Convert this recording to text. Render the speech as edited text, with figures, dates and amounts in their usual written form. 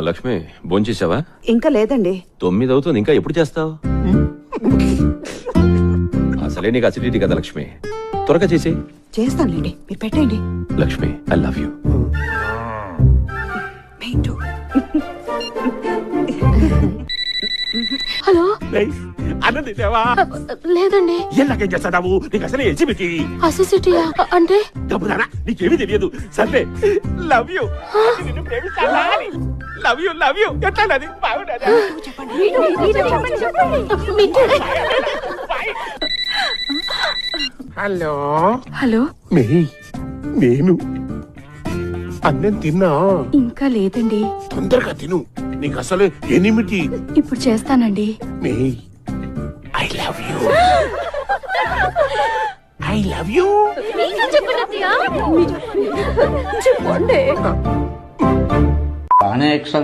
లక్ష్మి భోంచేసావా? ఇంకా లేదండి. 9 అవుతుంది, ఇంకా ఎప్పుడు చేస్తావు? అసలే నీకు అసిడిటీ కదా లక్ష్మి, త్వరగా చేసి. చేస్తానులేండి, మీరు పెట్టండి. Lakshmi I love you. Hello, అన్నం తింటావా? లేదండి. ఎలాగేం చేస్తావు? నీకు అసలు ఎలిజిబిలిటీ అసిసిటీయా అంటే? డబ్బుదానా, నీకేమీ తెలియదు. సర్లే, లవ్ యూ. నిన్ను ప్రేమిస్తానా? Love you love you. ఎట్లా బాగుండదా? హలో హలో, నేను అన్నం తిన్నా? ఇంకా లేదండి. తొందరగా తిను, నీకు అసలు ఎనిమిది. ఇప్పుడు చేస్తానండి. I love you. I love you. చెప్పండి. బాగానే ఎక్స్ట్రా